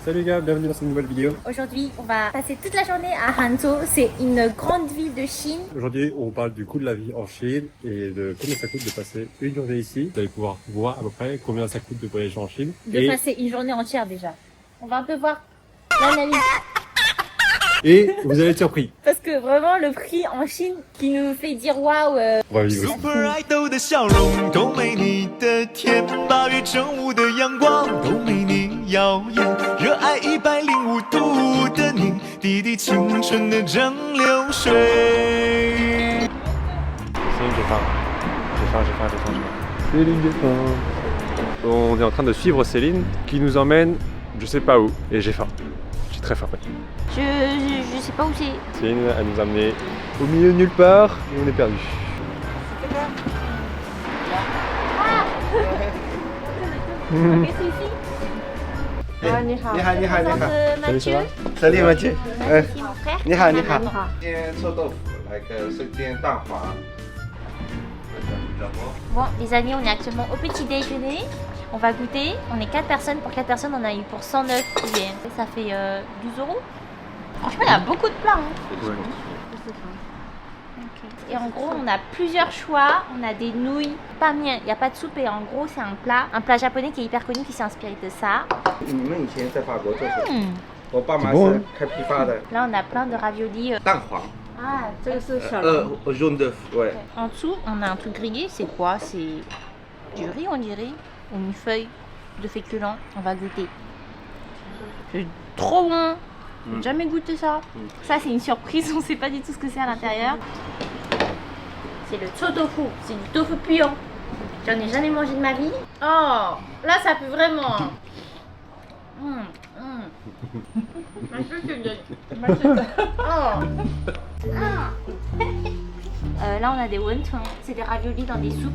Salut les gars, bienvenue dans cette nouvelle vidéo. Aujourd'hui, on va passer toute la journée à Hangzhou. C'est une grande ville de Chine. Aujourd'hui, on parle du coût de la vie en Chine et de combien ça coûte de passer une journée ici. Vous allez pouvoir voir à peu près combien ça coûte de voyager en Chine. De passer une journée entière déjà. On va un peu voir l'analyse. Et vous allez être surpris. Parce que vraiment, le prix en Chine qui nous fait dire waouh. On va vivre aussi. Super idol 的笑容都没你的甜，8月正午的阳光都没你耀眼，热爱105度的你，滴滴青春的蒸馏水。 Céline, j'ai faim. Céline, j'ai faim. On est en train de suivre Céline qui nous emmène je sais pas où et j'ai faim. J'ai très faim. Je sais pas où c'est. Céline, elle nous a amené au milieu de nulle part et on est perdu. Qu'est-ce que c'est ici? Ah, ni hao. Mathieu. Salut Mathieu. Merci mon frère. 你好，你好。 今天臭豆腐，来个生煎蛋黄。 Bon, les amis, on est actuellement au petit déjeuner. On va goûter. On est 4 personnes. Pour 4 personnes, on a eu pour 109 yens. Ça fait 12 euros. Franchement, il y a beaucoup de plats. Hein. Ok. Et en gros, on a plusieurs choix. On a des nouilles, pas mien. Il n'y a pas de soupe. Et en gros, c'est un plat japonais qui est hyper connu, qui s'est inspiré de ça. 你们以前在法国做什么？ Hmm. 我爸妈 bon, 是开批发的 Là, on a plein de raviolis. 蛋黄， Ah, jaune d'œuf，ouais。 En dessous, on a un truc grillé. C'est quoi? C'est du riz, on dirait. Ou une feuille de féculent. On va goûter. C'est trop bon. J'ai jamais goûté ça. Ça, c'est une surprise. On sait pas du tout ce que c'est à l'intérieur. C'est le tso tofu. C'est du tofu puant. J'en ai jamais mangé de ma vie. Oh, là, ça peut vraiment. Là, on a des wontons. C'est des raviolis dans des soupes.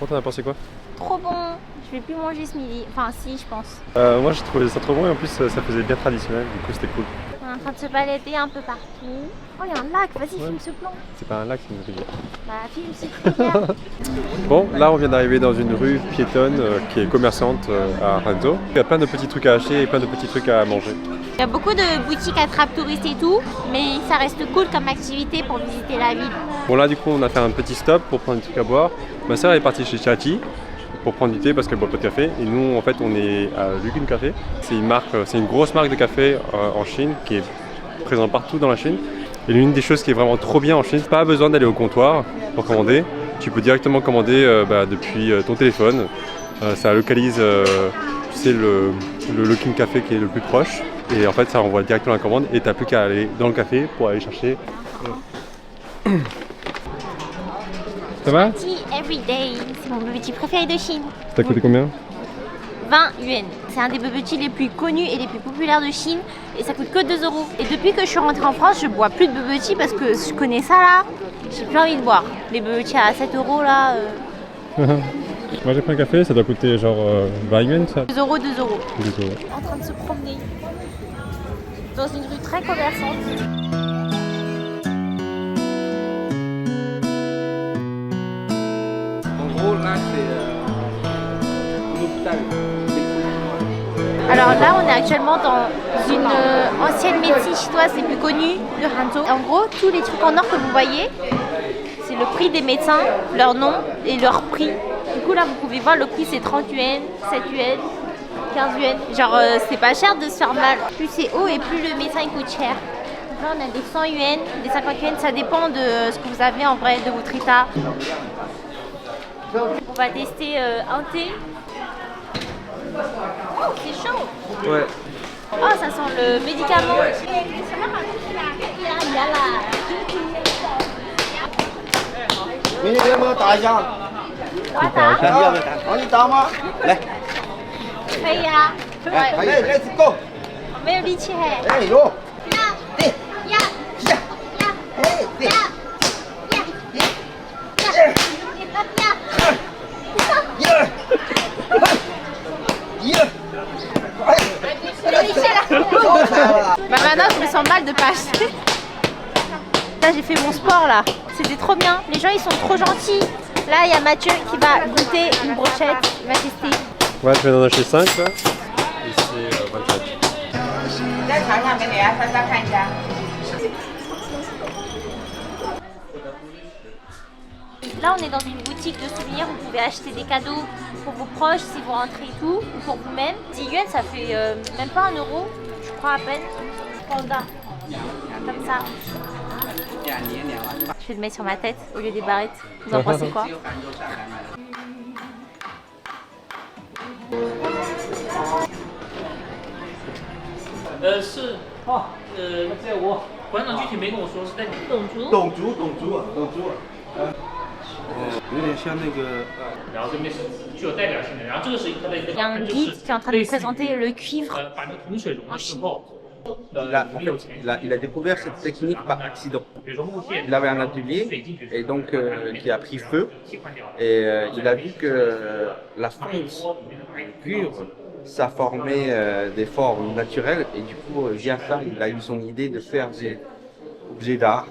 T'en as pensé quoi? Trop bon. Je vais plus manger ce midi. Enfin, si, je pense. Moi j'ai trouvé ça trop bon et en plus ça faisait bien traditionnel, du coup c'était cool. On est en train de se balader un peu partout. Oh, il y a un lac. Vas-y, filme ce plan. C'est pas un lac, c'est une rivière. Bah, filme cette rivière. Bon, là on vient d'arriver dans une rue piétonne qui est commerçante à Hangzhou. Il y a plein de petits trucs à acheter et plein de petits trucs à manger. Il y a beaucoup de boutiques attrape touristes et tout, mais ça reste cool comme activité pour visiter la ville. Bon là du coup on a fait un petit stop pour prendre des trucs à boire. Ma soeur est partie chez Chati pour prendre du thé parce qu'elle boit pas de café. Et nous en fait on est à Luckin Café. C'est une marque, c'est une grosse marque de café en Chine qui est présente partout dans la Chine. Et l'une des choses qui est vraiment trop bien en Chine, pas besoin d'aller au comptoir pour commander. Tu peux directement commander depuis ton téléphone. Ça localise tu sais, le Luckin Café qui est le plus proche. Et en fait ça envoie directement la commande et t'as plus qu'à aller dans le café pour aller chercher. Ça va? Tea Everyday, c'est mon bubble tea préféré de Chine. Ça a coûté combien? 20 yuan. C'est un des bubble tea les plus connus et les plus populaires de Chine et ça coûte que 2 euros. Et depuis que je suis rentrée en France, je bois plus de bubble tea parce que je connais ça là. J'ai plus envie de boire. Les bubble tea à 7 euros là. Moi j'ai pris un café, ça doit coûter genre 20 yuan ça. 2 euros, 2 euros. 2 euros. En train de se promener dans une rue très commerçante. En gros, là, c'est un hôpital. Alors là, on est actuellement dans une ancienne médecine chinoise les plus connues de Hangzhou. En gros, tous les trucs en or que vous voyez, c'est le prix des médecins, leur nom et leur prix. Du coup, là, vous pouvez voir, le prix c'est 30 yuan, 7 yuan, 15 yuan. Genre, c'est pas cher de se faire mal. Plus c'est haut et plus le médecin il coûte cher. Donc là, on a des 100 yuan, des 50 yuan. Ça dépend de ce que vous avez en vrai, de votre état. On va tester un thé. Oh, c'est chaud! Ouais. Oh, ça sent le médicament. Il y a là. 明天给我打一下，我打，要不要打？好，你打吗？来，可以啊。哎，Let's go！我没有力气嘿。哎呦，对，呀，哎，对，一二，一二，哎， Bah maintenant je me sens mal de pas acheter. Là j'ai fait mon sport là. C'était trop bien. Les gens ils sont trop gentils. Là il y a Mathieu qui va goûter une brochette. Il va tester. Ouais, je viens d'en acheter 5 là. 尝尝，给大家翻翻看一下。 Là, on est dans une boutique de souvenirs. Vous pouvez acheter des cadeaux pour vos proches si vous rentrez et tout, ou pour vous-même. 10 yuan, ça fait même pas 1 euro, je crois à peine. Panda, comme ça. Je vais le mettre sur ma tête au lieu des barrettes. Vous en pensez quoi? 是在我馆长具体没跟我说是在董族，董族啊。有点像那个，然后这边是具有代表性的，然后这个是它的一个 Il y a un guide qui est en train de nous présenter le cuivre. 把那个铜水融的时候， il a découvert cette technique par accident. 比如说木片， Il avait un atelier et donc qui a pris feu et il a vu que la fonte pure ça formait des formes naturelles et du coup via ça il a eu son idée de faire des objets d'art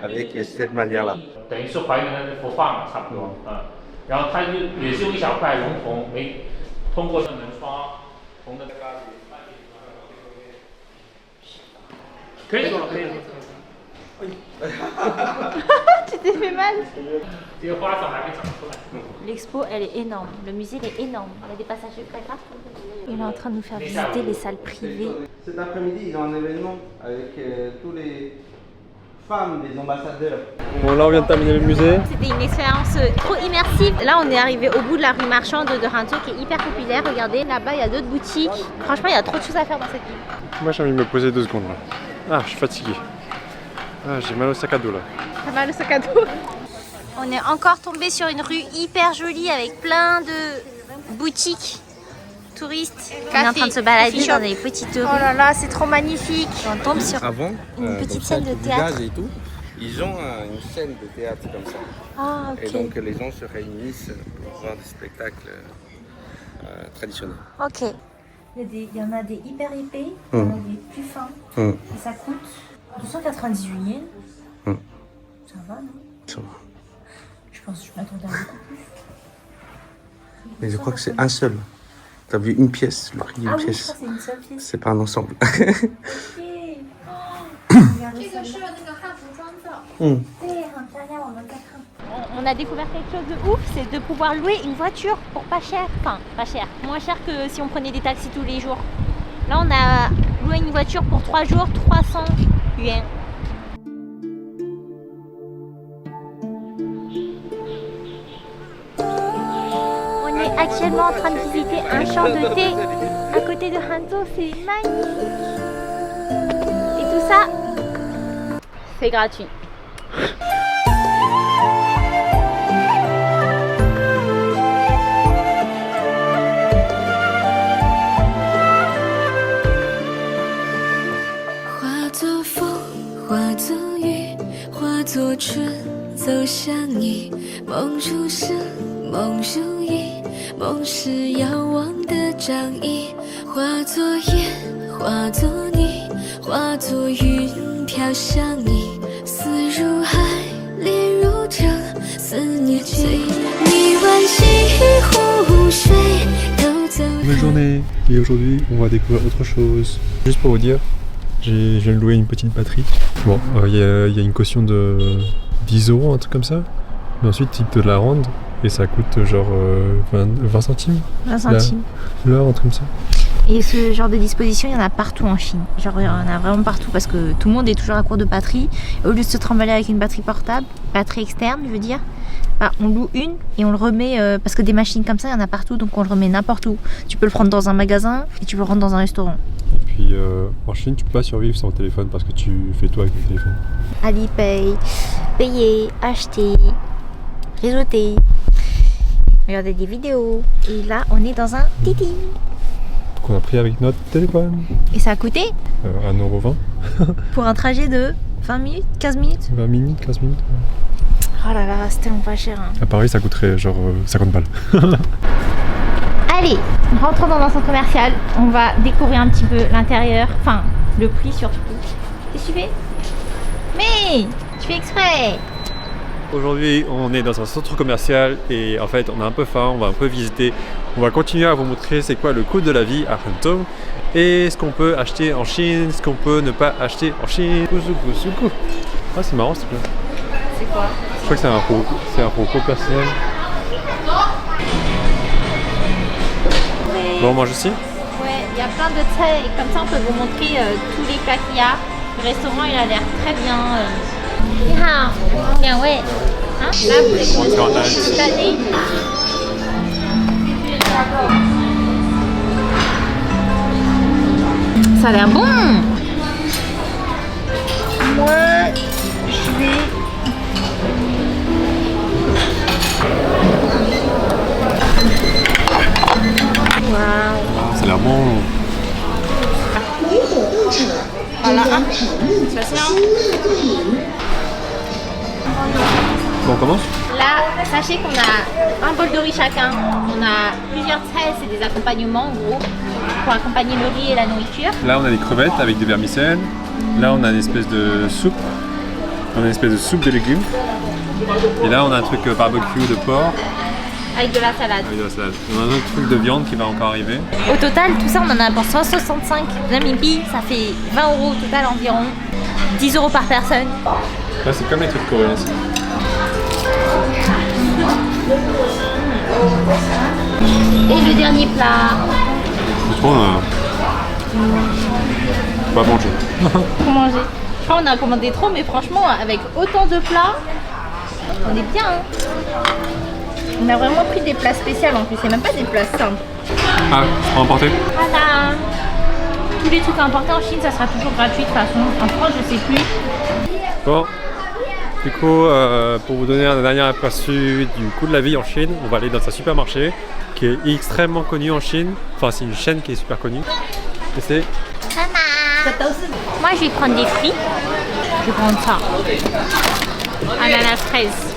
avec cette manière-là. 等于是还原了佛画嘛，差不多，然后它也是用一小块熔铜，通过能刷铜的。可以做，可以做。 Tu t'es fait mal. 这个花草还没长出来。 L'expo, elle est énorme. Le musée, il est énorme. Il y a des passages secrets partout. Il est en train de nous faire visiter les salles privées. Cet après-midi, ils ont un événement avec tous les femmes des ambassadeurs. Bon, là on vient de terminer le musée. C'était une expérience trop immersive. Là, on est arrivé au bout de la rue marchande de Hangzhou qui est hyper populaire. Regardez, là-bas, il y a d'autres boutiques. Franchement, il y a trop de choses à faire dans cette ville. Moi j'ai envie de me poser 2 secondes là. Ah, je suis fatigué. Ah, j'ai mal au sac à dos là. T'as mal au sac à dos. On est encore tombé sur une rue hyper jolie avec plein de boutiques touristes. On est en train de se balader dans des petites rues. Oh là là, c'est trop magnifique. On tombe sur Avant, une petite donc, scène de du théâtre. village et tout, ils ont une scène de théâtre comme ça. Ah, ok. Et donc les gens se réunissent pour voir des spectacles traditionnels. Ok. Il y en a des hyper épais, il y en a des plus fins. Et ça coûte 298 yens. Ça va, non? Ça va. Je pense que je m'attendais à beaucoup plus. Mais je crois que c'est un seul. T'as vu une pièce, le prix d'une Ah oui, je pièce. crois que c'est une seule pièce. C'est pas un ensemble. Ok. Regardez celle-là. On a découvert quelque chose de ouf, c'est de pouvoir louer une voiture pour pas cher. Enfin, pas cher. Moins cher que si on prenait des taxis tous les jours. Là, on a loué une voiture pour 3 jours, 300 yuan. On est actuellement en train de visiter un champ de thé à côté de Hangzhou, c'est magnifique. Et tout ça, c'est gratuit. Bonne journée, et aujourd'hui on va découvrir autre chose. Juste pour vous dire, je viens de louer une petite batterie. Bon, il y a une caution de 10 €, un truc comme ça. Mais ensuite ils te la rendent et ça coûte genre 20 centimes. 20 centimes. L'heure, un truc comme ça. Et ce genre de disposition, il y en a partout en Chine. Genre, il y en a vraiment partout parce que tout le monde est toujours à court de batterie. Et au lieu de se trimballer avec une batterie portable, batterie externe, je veux dire, bah, on loue une et on le remet parce que des machines comme ça, il y en a partout, donc on le remet n'importe où. Tu peux le prendre dans un magasin et tu peux le rendre dans un restaurant. Et puis en Chine, tu peux pas survivre sans téléphone parce que tu fais tout avec le téléphone. Alipay, payer, acheter, réseauter, regarder des vidéos. Et là, on est dans un Didi. Qu'on a pris avec notre téléphone. Et ça a coûté 1,20 € pour un trajet de 20 minutes, 15 minutes. 20 minutes, 15 minutes. Oh là là, c'est tellement pas cher. Hein. À Paris, ça coûterait genre 50 balles. Allez, rentrons dans un centre commercial. On va découvrir un petit peu l'intérieur. Enfin, le prix surtout. Qu'est-ce que tu fais? Mais tu fais exprès. Aujourd'hui, on est dans un centre commercial et en fait, on a un peu faim, on va un peu visiter. On va continuer à vous montrer c'est quoi le coût de la vie à Hangzhou. Et ce qu'on peut acheter en Chine, ce qu'on peut ne pas acheter en Chine. Ah, c'est marrant, c'est quoi? C'est quoi? Je crois que c'est un propos personnel. Bon, on mange ici? Ouais, il y a plein de thés et comme ça on peut vous montrer tous les plats qu'il y a. Le restaurant il a l'air très bien. Bien ouais. Hein? Là vous pouvez commencer toute l'année. Ça a l'air bon. Moi, je vais... Wow. Ça a l'air bon. Voilà, ça c'est Bon, on commence? Là, sachez qu'on a un bol de riz chacun. On a plusieurs traits, c'est des accompagnements en gros pour accompagner le riz et la nourriture. Là, on a des crevettes avec des vermicelles. Là, on a une espèce de soupe. On a une espèce de soupe de légumes. Et là, on a un truc barbecue de porc. Avec de la salade. Avec de la salade. On a un autre truc de viande qui va encore arriver. Au total, tout ça, on en a pour 165 renminbi. Ça fait 20 € au total environ. 10 € par personne. Là, c'est comme les trucs coréens. Et le dernier plat. Je crois on va manger. Pour manger. Je crois qu'on a commandé trop, mais franchement, avec autant de plats, on est bien. Hein. On a vraiment pris des plats spéciaux en plus, c'est même pas des plats simples. Ah, je prends emporter. Voilà. Tous les trucs à emporter en Chine, ça sera toujours gratuit de toute façon. En France, je sais plus. Bon, du coup, pour vous donner un dernier aperçu du coût de la vie en Chine, on va aller dans un supermarché qui est extrêmement connu en Chine. Enfin, c'est une chaîne qui est super connue. Et c'est... Moi, je vais prendre des fruits. Je vais prendre ça. Ananas fraise.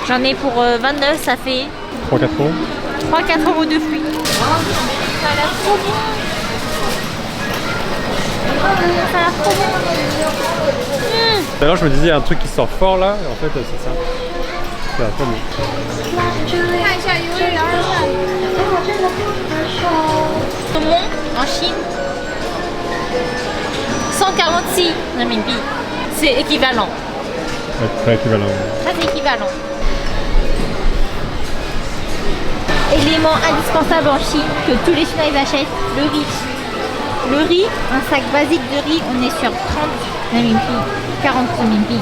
J'en ai pour 29, ça fait 3-4 €. 3-4 € de fruits. Ça a l'air trop bon. Ça a l'air trop bon. D'ailleurs, je me disais, il y a un truc qui sort fort là, et en fait, c'est ça. Ça a l'air trop bon. Saumon en Chine, 146 renminbi. C'est équivalent. Ouais, très équivalent. Très équivalent. Élément indispensable en Chine que tous les Chinois ils achètent, le riz. Le riz, un sac basique de riz, on est sur 30 renminbi, 40 renminbi.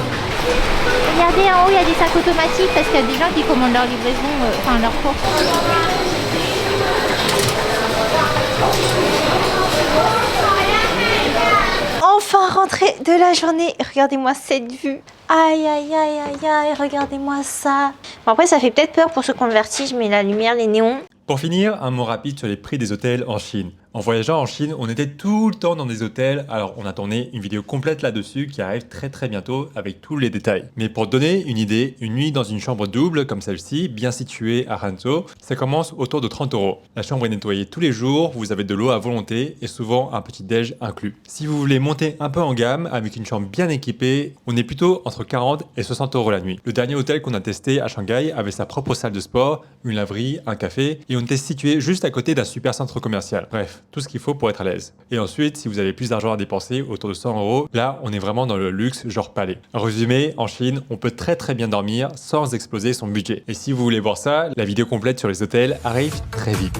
Regardez en haut, il y a des sacs automatiques parce qu'il y a des gens qui commandent leur livraison, enfin leur course. Enfin rentrée de la journée, regardez-moi cette vue. Aïe aïe aïe aïe aïe, regardez-moi ça. Bon, après ça fait peut-être peur pour ceux qui ont le vertige, mais la lumière, les néons. Pour finir, un mot rapide sur les prix des hôtels en Chine. En voyageant en Chine, on était tout le temps dans des hôtels, alors on a tourné une vidéo complète là-dessus qui arrive très bientôt avec tous les détails. Mais pour donner une idée, une nuit dans une chambre double comme celle-ci, bien située à Hangzhou, ça commence autour de 30 €. La chambre est nettoyée tous les jours, vous avez de l'eau à volonté et souvent un petit déj inclus. Si vous voulez monter un peu en gamme avec une chambre bien équipée, on est plutôt entre 40 et 60 € la nuit. Le dernier hôtel qu'on a testé à Shanghai avait sa propre salle de sport, une laverie, un café et on était situé juste à côté d'un super centre commercial. Bref, tout ce qu'il faut pour être à l'aise. Et ensuite, si vous avez plus d'argent à dépenser, autour de 100 €, là, on est vraiment dans le luxe genre palais. En résumé, en Chine, on peut très bien dormir sans exploser son budget. Et si vous voulez voir ça, la vidéo complète sur les hôtels arrive très vite.